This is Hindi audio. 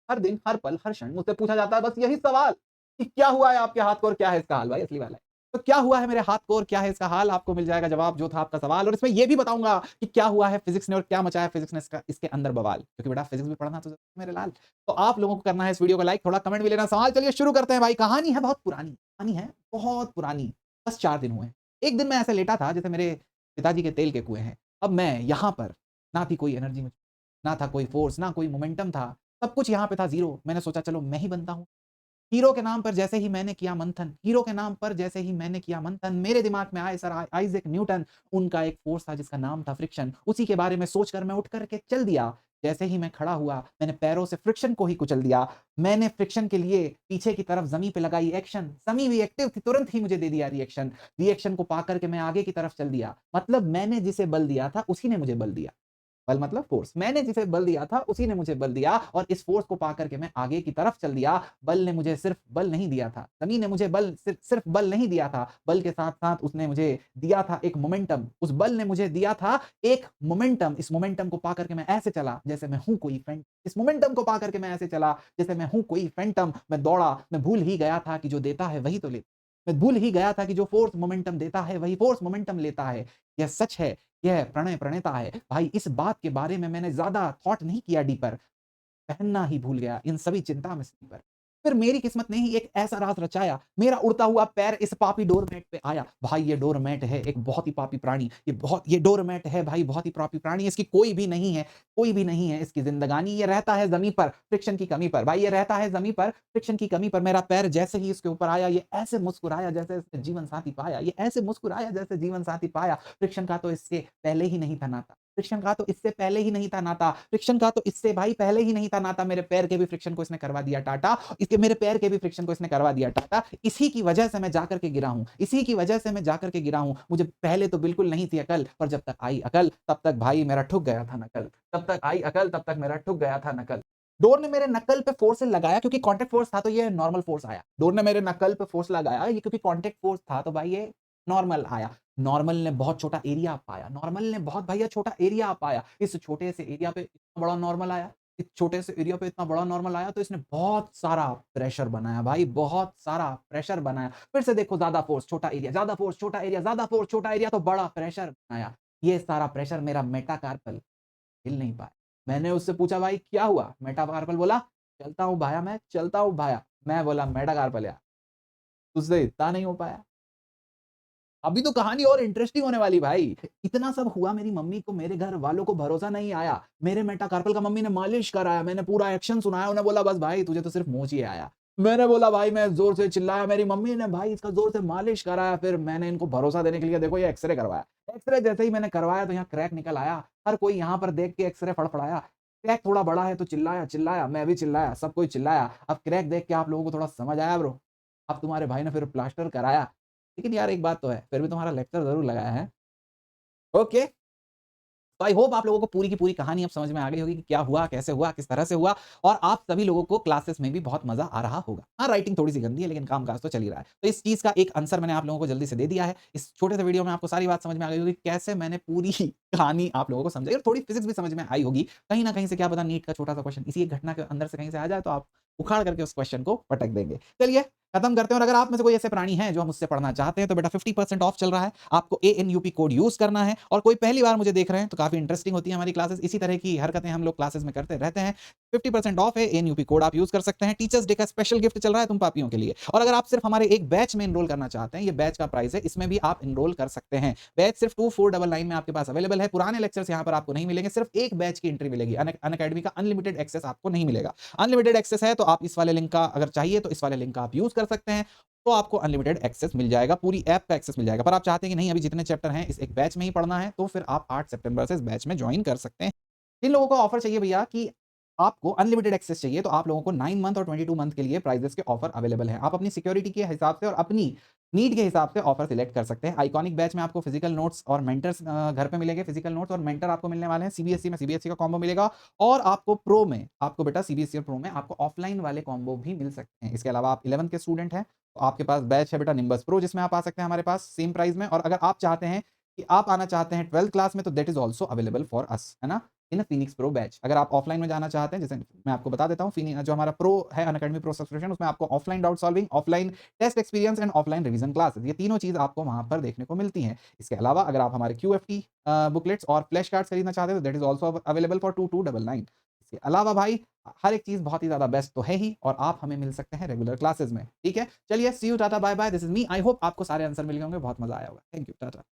हर दिन, हर पल, हर क्षण मुझसे पूछा जाता है बस यही सवाल कि क्या हुआ है आपके हाथ को और क्या है इसका हाल? भाई असली वाला है। तो क्या हुआ है मेरे हाथ को और क्या है इसका हाल? आपको मिल जाएगा जवाब जो था आपका सवाल और इसमें ये भी बताऊँगा कि क्या हुआ है फिज़िक्स ने और क्या मचाया फिज़िक्स ने इसके अंदर बवाल। क्योंकि बेटा फिज़िक्स भी पढ़ना तो ज़रूरी है मेरे लाल। तो आप लोगों को करना है इस वीडियो को लाइक, थोड़ा कमेंट भी लेना। सवाल चलिए शुरू करते हैं भाई। कहानी है बहुत पुरानी, कहानी है बहुत पुरानी। बस 4 दिन हुए हैं। एक दिन मैं ऐसे लेटा था जैसे मेरे पिताजी के तेल के कुएँ हैं। अब मैं यहाँ पर ना थी कोई एनर्जी मुझ ना था कोई फ़ोर्स, ना कोई मोमेंटम था। सब कुछ यहाँ पे था ज़ीरो। मैंने सोचा चलो मैं ही बनता हूँ। हीरो के नाम पर जैसे ही मैंने किया मंथन, हीरो के नाम पर जैसे ही मैंने किया मंथन, मेरे दिमाग में आए सर आइज़ैक न्यूटन, उनका एक फ़ोर्स था जिसका नाम था फ्रिक्शन, उसी के बारे में सोचकर मैं उठ कर के चल दिया। जैसे ही मैं खड़ा हुआ, मैंने पैरों से फ्रिक्शन को ही कुचल दिया। मैंने फ्रिक्शन के लिए पीछे की तरफ ज़मीं पे लगाई एक्शन, ज़मीं भी एक्टिव थी, तुरंत ही मुझे दे दिया रिएक्शन। रिएक्शन को पा कर के मैं आगे की तरफ चल दिया। मतलब मैंने जिसे बल दिया था, उसी ने मुझे बल दिया। बल मतलब फ़ोर्स। मैंने जिसे बल दिया था, उसी ने मुझे बल दिया और इस फ़ोर्स को पा कर के मैं आगे की तरफ चल दिया। बल ने मुझे सिर्फ़ बल नहीं दिया था। ज़मीन ने मुझे बल सिर्फ़ बल नहीं दिया था, बल के साथ-साथ उसने मुझे दिया था एक मोमेंटम। उस बल ने मुझे दिया था एक मोमेंटम। इस मोमेंटम को पा कर के मैं ऐसे चला, जैसे मैं हूँ कोई फैंटम। इस मोमेंटम को पा कर के मैं ऐसे चला, जैसे मैं हूँ कोई फैंटम। मैं दौड़ा, मैं भूल ही गया था कि जो देता है वही तो लेता है। मैं भूल ही गया था कि जो फ़ोर्स मोमेंटम देता है, वही फ़ोर्स मोमेंटम लेता है। यह सच है। यह प्रणय प्रणेता है। भाई इस बात के बारे में मैंने ज़्यादा थॉट नहीं किया डीपर, पहनना ही भूल गया इन सभी चिंता में स्लीपर। फिर मेरी किस्मत ने ही एक ऐसा राज रचाया, मेरा उड़ता हुआ पैर इस पापी डोरमैट पे आया। भाई ये डोरमैट है एक बहुत ही पापी प्राणी, ये डोरमैट है भाई बहुत ही पापी प्राणी, इसकी कोई भी नहीं है इसकी ज़िंदगानी। ये रहता है ज़मीं पर फ्रिक्शन की कमी पर, भाई ये रहता है ज़मीं पर फ्रिक्शन की कमी पर। मेरा पैर जैसे ही इसके ऊपर आया, ये ऐसे मुस्कुराया जैसे इसने जीवन साथी पाया, ये ऐसे मुस्कुराया जैसे जीवन साथी पाया। फ्रिक्शन का तो इससे पहले ही नहीं था नाता। फ्रिक्शन का तो इससे पहले ही नहीं था नाता, फ्रिक्शन का तो इससे भाई पहले ही नहीं था नाता। मेरे पैर के भी फ्रिक्शन को इसने करवा दिया टाटा, इसके मेरे पैर के भी फ्रिक्शन को इसने करवा दिया टाटा। इसी की वजह से मैं जाकर के गिरा हूँ, इसी की वजह से मैं जाकर के गिरा हूँ। मुझे पहले तो बिल्कुल नहीं थी अकल, पर जब तक आई अकल, तब तक भाई मेरा ठुक गया था नकल। तब तक आई अकल, तब तक मेरा ठुक गया था नकल। डोर ने मेरे नक्कल पे फ़ोर्स लगाया क्योंकि कॉन्टैक्ट फ़ोर्स था तो ये नॉर्मल फ़ोर्स आया। डोर ने मेरे नक्कल पे फ़ोर्स लगाया ये क्योंकि कॉन्टैक्ट फ़ोर्स था तो भाई ये नॉर्मल आया। नॉर्मल ने बहुत छोटा एरिया पाया, नॉर्मल ने बहुत भैया छोटा एरिया पाया। इस छोटे से एरिया पे इतना बड़ा नॉर्मल आया, इस छोटे से एरिया पे इतना बड़ा नॉर्मल आया तो इसने बहुत सारा प्रेशर बनाया भाई, बहुत सारा प्रेशर बनाया। फिर से देखो ज़्यादा फ़ोर्स, छोटा एरिया, ज़्यादा फ़ोर्स, छोटा एरिया, ज़्यादा फ़ोर्स, छोटा एरिया तो बड़ा प्रेशर बनाया। ये सारा प्रेशर मेरा मेटाकार्पल हिल नहीं पाया। मैंने उससे पूछा भाई क्या हुआ? मेटाकार्पल बोला चलता हूँ भाया मैं, चलता हूँ भाया। मैं बोला मेटाकार्पल यार, तुझसे इतना नहीं हो पाया। अभी तो कहानी और इंटरेस्टिंग होने वाली भाई। इतना सब हुआ मेरी मम्मी को, मेरे घर वालों को भरोसा नहीं आया। मेरे मेटाकार्पल का मम्मी ने मालिश कराया, मैंने पूरा एक्शन सुनाया, उन्होंने बोला बस भाई तुझे तो सिर्फ मोच ही आया। मैंने बोला भाई मैं ज़ोर से चिल्लाया, मेरी मम्मी ने भाई इसका ज़ोर से मालिश कराया, फिर मैंने इनको भरोसा देने के लिए देखो ये एक्स-रे करवाया। एक्स-रे जैसे ही मैंने करवाया तो यहाँ क्रैक निकल आया। हर कोई यहाँ पर देख के एक्स-रे फड़फड़ाया। क्रैक थोड़ा बड़ा है तो चिल्लाया, मैं भी चिल्लाया, सब कोई चिल्लाया। अब क्रैक देख के आप लोगों को थोड़ा समझ आया ब्रो? अब तुम्हारे भाई ने फिर प्लास्टर कराया। लेकिन यार एक बात तो है, फिर भी तुम्हारा लेक्चर ज़रूर लगाया है। ओके, तो आई होप आप लोगों को पूरी की पूरी कहानी अब समझ में आ गई होगी कि क्या हुआ, कैसे हुआ, किस तरह से हुआ और आप सभी लोगों को क्लासेस में भी बहुत मज़ा आ रहा होगा। हाँ, राइटिंग थोड़ी-सी गंदी है लेकिन काम-काज तो चल ही रहा है। तो इस चीज़ का एक आंसर मैंने आप लोगों को जल्दी से दे दिया है। इस छोटे से वीडियो में आपको सारी बात समझ में आ गई होगी, कैसे मैंने पूरी कहानी आप लोगों को समझाई और थोड़ी फिज़िक्स भी समझ में आई होगी। कहीं न कहीं से क्या पता नीट का छोटा-सा क्वेश्चन इसी एक घटना के अंदर से कहीं से आ जाए तो आप उखाड़ करके उस क्वेश्चन को पटक देंगे। चलिए खत्म करते हैं और अगर आप में से कोई ऐसे प्राणी हैं जो मुझसे पढ़ना चाहते हैं तो बेटा 50% ऑफ चल रहा है। आपको एएनयूपी कोड यूज़ करना है और कोई पहली बार मुझे देख रहे हैं तो काफ़ी इंटरेस्टिंग होती है हमारी क्लासेस। इसी तरह की हरकतें हम लोग क्लासेस में करते रहते हैं। 50% ऑफ है, एएनयूपी कोड आप यूज़ कर सकते हैं। टीचर्स डे का स्पेशल गिफ्ट चल रहा है तुम पापियों के लिए और अगर आप सिर्फ हमारे एक बैच में एनरोल करना चाहते हैं, ये बैच का प्राइस है, इसमें भी आप एनरोल कर सकते हैं। बैच सिर्फ 2499 में आपके पास अवेलेबल है। पुराने लेक्चर्स यहाँ पर आपको नहीं मिलेंगे, सिर्फ एक बैच की एंट्री मिलेगी। अनअकैडमी का अनलिमिटेड एक्सेस आपको नहीं मिलेगा। अनलिमिटेड एक्सेस है तो आप इस वाले लिंक का अगर चाहिए तो इस वाले लिंक का आप यूज़ कर सकते हैं। तो आपको अनलिमिटेड एक्सेस मिल जाएगा, पूरी ऐप का एक्सेस मिल जाएगा। पर आप चाहते हैं कि नहीं अभी जितने चैप्टर हैं इस एक बैच में ही पढ़ना है, तो फिर आप 8 सितंबर से इस बैच में जॉइन कर सकते हैं। जिन लोगों को ऑफर चाहिए भैया कि आपको अनलिमिटेड एक्सेस चाहिए, तो आप लोगों को 9 मंथ और 22 मंथ के लिए प्राइजेज़ के ऑफर अवेलेबल हैं। आप अपनी सिक्योरिटी के हिसाब से और अपनी नीड के हिसाब से ऑफर सिलेक्ट कर सकते हैं। आइकॉनिक बैच में आपको फिजिकल नोट्स और मेंटर्स घर पे मिलेंगे। फिजिकल नोट्स और मेंटर आपको मिलने वाले हैं। सीबीएसई में सीबीएसई का कॉम्बो मिलेगा और आपको प्रो में आपको बेटा सीबीएसई और प्रो में आपको ऑफलाइन वाले कॉम्बो भी मिल सकते हैं। इसके अलावा आप 11th के स्टूडेंट हैं, तो आपके पास बैच है बेटा निम्बस प्रो जिसमें आप आ सकते हैं हमारे पास सेम प्राइस में और अगर आप चाहते हैं कि आप आना चाहते हैं 12th क्लास में तो that is also available for us, है ना? इन फिनिक्स प्रो बैच। अगर आप ऑफलाइन में जाना चाहते हैं, जैसे मैं आपको बता देता हूँ, जो हमारा प्रो है अनअकैडमी प्रो सब्सक्रिप्शन, उसमें आपको offline doubt solving, offline test experience and offline revision classes, ये तीनों चीज़ आपको वहाँ पर देखने को मिलती हैं। इसके अलावा अगर आप हमारे QFT बुकलेट्स और फ्लैश कार्ड्स खरीदना चाहते हैं तो that is also available for 2299। इसके अलावा भाई हर एक चीज़ बहुत ही ज़्यादा बेस्ट तो है ही, और आप हमें मिल सकते हैं रेगुलर क्लासेस में। ठीक है, चलिए see you, tata bye bye, this is me. I hope आपको सारे आंसर मिल गए होंगे, बहुत मजा आया होगा। Thank you, Tata.